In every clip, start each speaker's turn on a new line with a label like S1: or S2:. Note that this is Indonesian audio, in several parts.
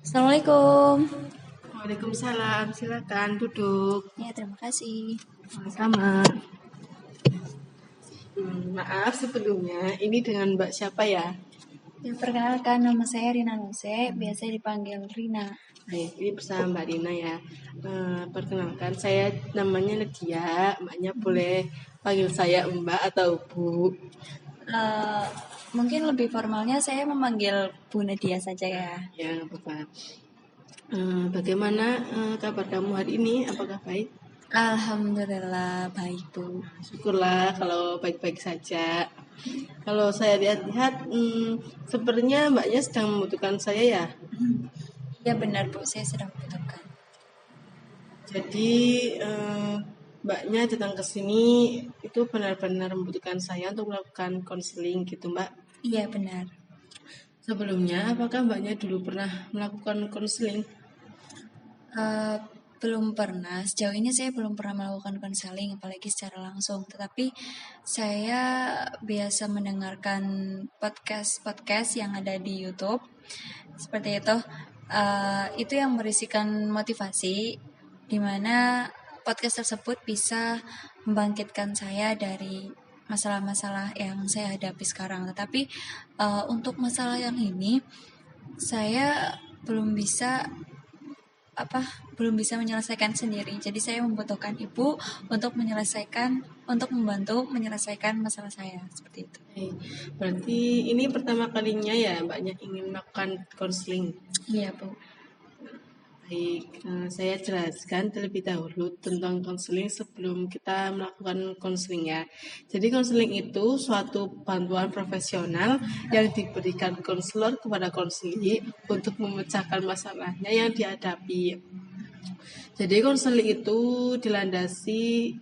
S1: Assalamualaikum.
S2: Waalaikumsalam, silakan duduk.
S1: Ya, terima kasih.
S2: Sama-sama. Maaf sebelumnya, ini dengan Mbak siapa ya?
S1: Ya, perkenalkan nama saya Rina Nuse, biasa dipanggil Rina.
S2: Baik, ini bersama Mbak Rina ya. Perkenalkan, saya namanya Nadia. Mbaknya boleh panggil saya Mbak atau Bu.
S1: Mungkin lebih formalnya saya memanggil Bu Nadia saja ya.
S2: Ya, nggak apa-apa. Bagaimana kabar kamu hari ini? Apakah baik?
S1: Alhamdulillah baik Bu.
S2: Syukurlah kalau baik-baik saja. Kalau saya lihat-lihat, sepertinya Mbaknya sedang membutuhkan saya ya.
S1: Ya benar Bu, saya sedang membutuhkan.
S2: Jadi Mbaknya datang ke sini itu benar-benar membutuhkan saya untuk melakukan konseling gitu Mbak.
S1: Iya benar.
S2: Sebelumnya apakah Mbaknya dulu pernah melakukan konseling?
S1: Belum pernah, sejauh ini saya belum pernah melakukan konseling apalagi secara langsung. Tetapi saya biasa mendengarkan podcast yang ada di YouTube. Seperti itu. Itu yang berisikan motivasi, di mana podcast tersebut bisa membangkitkan saya dari masalah-masalah yang saya hadapi sekarang. Tetapi untuk masalah yang ini saya belum bisa menyelesaikan sendiri. Jadi saya membutuhkan ibu untuk membantu menyelesaikan masalah saya seperti itu.
S2: Berarti ini pertama kalinya ya Mbaknya ingin melakukan konseling.
S1: Iya Bu.
S2: Baik, saya jelaskan terlebih dahulu tentang konseling sebelum kita melakukan konseling ya. Jadi konseling itu suatu bantuan profesional yang diberikan konselor kepada konseli untuk memecahkan masalahnya yang dihadapi. Jadi konseling itu dilandasi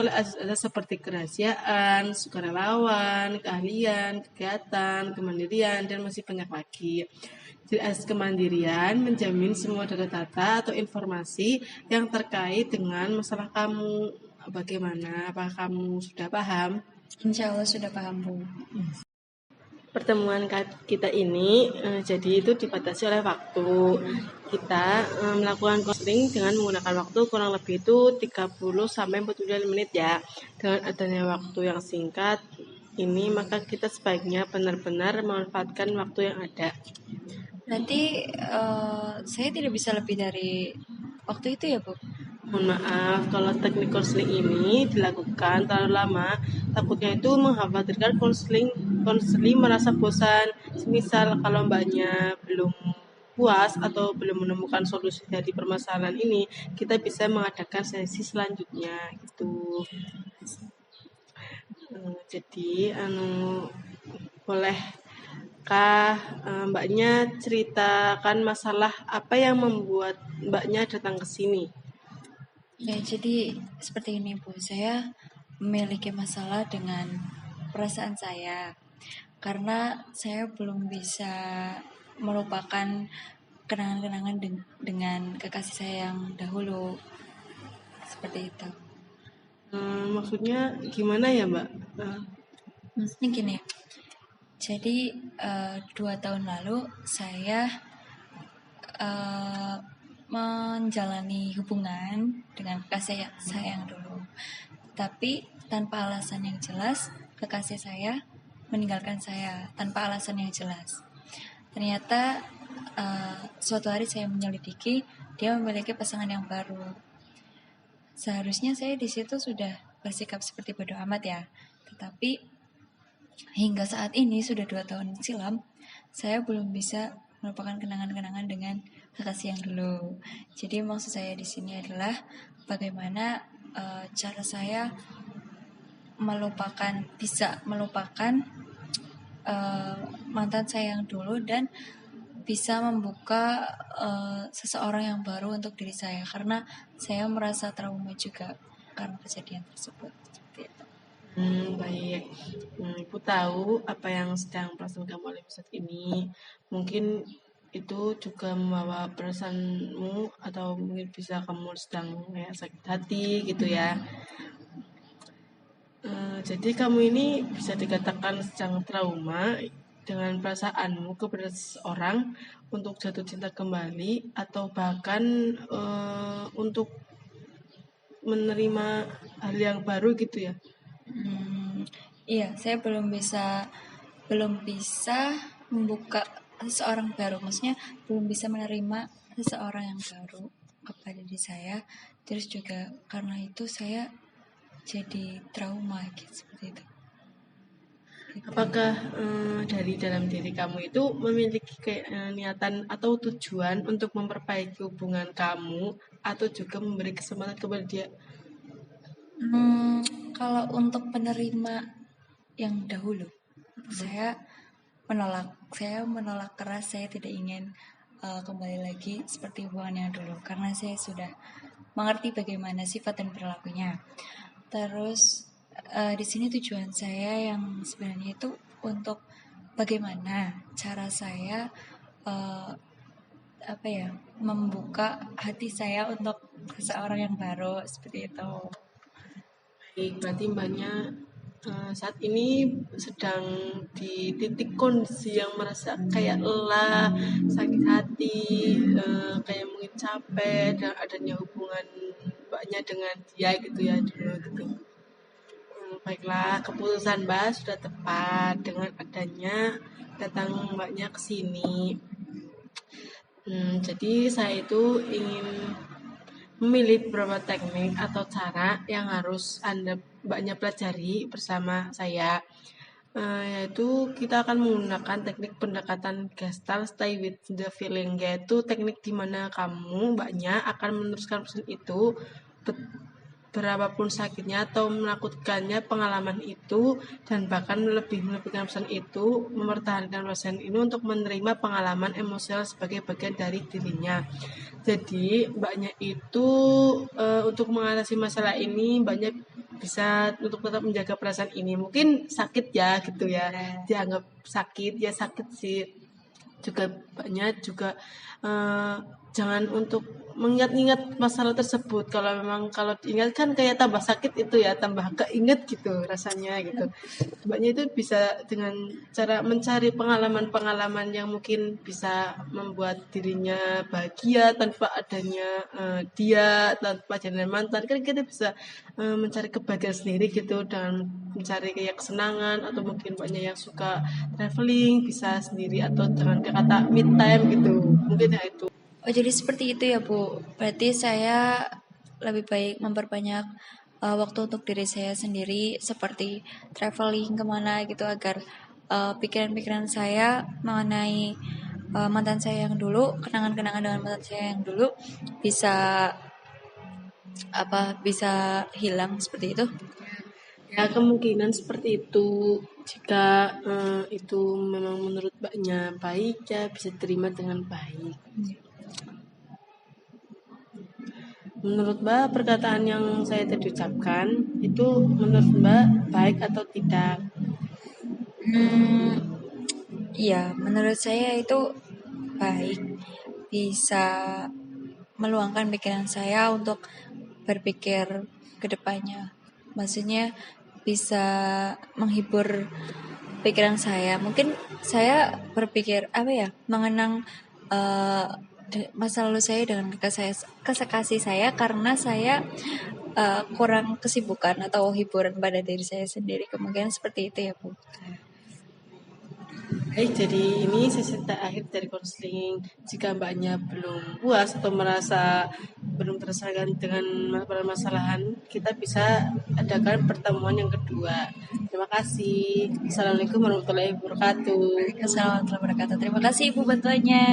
S2: oleh asas-asas seperti kerahasiaan, sukarelawan, keahlian, kegiatan, kemandirian, dan masih banyak lagi. Jadi asas kemandirian menjamin semua data-data atau informasi yang terkait dengan masalah kamu. Bagaimana? Apakah kamu sudah paham?
S1: Insya Allah sudah paham Bu.
S2: Pertemuan kita ini jadi itu dibatasi oleh waktu. Kita melakukan konseling dengan menggunakan waktu kurang lebih itu 30 sampai 45 menit ya. Dengan adanya waktu yang singkat ini maka kita sebaiknya benar-benar memanfaatkan waktu yang ada.
S1: Nanti saya tidak bisa lebih dari waktu itu ya Bu.
S2: Mohon maaf kalau teknik konseling ini dilakukan terlalu lama, takutnya itu mengkhawatirkan konseli merasa bosan. Semisal kalau Mbaknya belum puas atau belum menemukan solusi dari permasalahan ini, kita bisa mengadakan sesi selanjutnya gitu. Jadi bolehkah Mbaknya ceritakan masalah apa yang membuat Mbaknya datang ke sini?
S1: Ya, jadi seperti ini Bu, saya memiliki masalah dengan perasaan saya karena saya belum bisa melupakan kenangan-kenangan dengan kekasih saya yang dahulu. Seperti itu.
S2: Maksudnya gimana ya Mbak?
S1: Maksudnya gini, jadi 2 tahun lalu saya menjalani hubungan dengan kekasih saya yang dulu. Tapi tanpa alasan yang jelas, kekasih saya meninggalkan saya tanpa alasan yang jelas. Ternyata suatu hari saya menyelidiki dia memiliki pasangan yang baru. Seharusnya saya di situ sudah bersikap seperti bodo amat ya. Tetapi hingga saat ini sudah 2 tahun silam, saya belum bisa merupakan kenangan-kenangan dengan kekasih yang dulu. Jadi maksud saya di sini adalah bagaimana cara saya bisa melupakan mantan saya yang dulu dan bisa membuka seseorang yang baru untuk diri saya karena saya merasa trauma juga karena kejadian tersebut. Seperti itu.
S2: Baik. Ibu tahu apa yang sedang perasaan kamu oleh saat ini. Mungkin itu juga membawa perasaanmu atau mungkin bisa kamu sedang sakit hati gitu ya. Jadi kamu ini bisa dikatakan sedang trauma dengan perasaanmu kepada seseorang untuk jatuh cinta kembali atau bahkan untuk menerima hal yang baru gitu ya?
S1: Iya, saya belum bisa membuka seseorang baru. Maksudnya belum bisa menerima seseorang yang baru kepada diri saya. Terus juga karena itu saya jadi trauma gitu, seperti itu.
S2: Apakah dari dalam diri kamu itu memiliki niatan atau tujuan untuk memperbaiki hubungan kamu atau juga memberi kesempatan kepada dia?
S1: Kalau untuk penerima yang dahulu, saya menolak keras. Saya tidak ingin kembali lagi seperti hubungan yang dulu karena saya sudah mengerti bagaimana sifat dan perilakunya. Terus di sini tujuan saya yang sebenarnya itu untuk bagaimana cara saya membuka hati saya untuk seseorang yang baru, seperti itu.
S2: Baik, berarti mbaknya saat ini sedang di titik kondisi yang merasa kayak lelah, sakit hati, kayak mungkin capek dan adanya hubungan mbaknya dengan dia gitu ya dulu gitu. Baiklah, keputusan mbak sudah tepat dengan adanya datang mbaknya ke sini. Jadi saya itu ingin memilih beberapa teknik atau cara yang harus mbaknya pelajari bersama saya, yaitu kita akan menggunakan teknik pendekatan Gestalt Stay with the Feeling, yaitu teknik dimana kamu mbaknya akan meneruskan pesan itu berapapun sakitnya atau menakutkannya pengalaman itu, dan bahkan lebih melebihkan pesan itu, mempertahankan pesan ini untuk menerima pengalaman emosional sebagai bagian dari dirinya. Jadi mbaknya itu untuk mengatasi masalah ini mbaknya bisa untuk tetap menjaga perasaan ini. Mungkin sakit ya gitu ya, dianggap sakit ya, sakit sih juga mbaknya juga jangan untuk mengingat-ingat masalah tersebut. Kalau diingat kan kayak tambah sakit itu ya, tambah keinget gitu rasanya gitu. Mbaknya itu bisa dengan cara mencari pengalaman-pengalaman yang mungkin bisa membuat dirinya bahagia tanpa adanya dia, tanpa adanya mantan. Kan kita bisa mencari kebahagiaan sendiri gitu dengan mencari kayak kesenangan, atau mungkin banyak yang suka traveling bisa sendiri atau dengan kata me time gitu. Mungkin ya itu.
S1: Oh, jadi seperti itu ya, Bu. Berarti saya lebih baik memperbanyak waktu untuk diri saya sendiri, seperti traveling kemana gitu, agar pikiran-pikiran saya mengenai mantan saya yang dulu, kenangan-kenangan dengan mantan saya yang dulu bisa hilang, seperti itu.
S2: Ya, kemungkinan seperti itu. Jika itu memang menurut mbaknya baik, ya bisa terima dengan baik. Menurut mbak, perkataan yang saya tadi ucapkan itu menurut mbak baik atau tidak?
S1: Iya, menurut saya itu baik, bisa meluangkan pikiran saya untuk berpikir ke depannya. Maksudnya bisa menghibur pikiran saya. Mungkin saya berpikir mengenang masa lalu saya dengan kekasih saya karena saya kurang kesibukan atau hiburan pada diri saya sendiri. Kemungkinan seperti itu ya, Bu.
S2: Baik, jadi ini sesi terakhir dari konseling. Jika mbaknya belum puas atau merasa belum terselesaikan dengan permasalahan, kita bisa adakan pertemuan yang kedua. Terima kasih. Assalamualaikum warahmatullahi wabarakatuh.
S1: Assalamualaikum warahmatullahi wabarakatuh. Terima kasih Ibu bantuannya.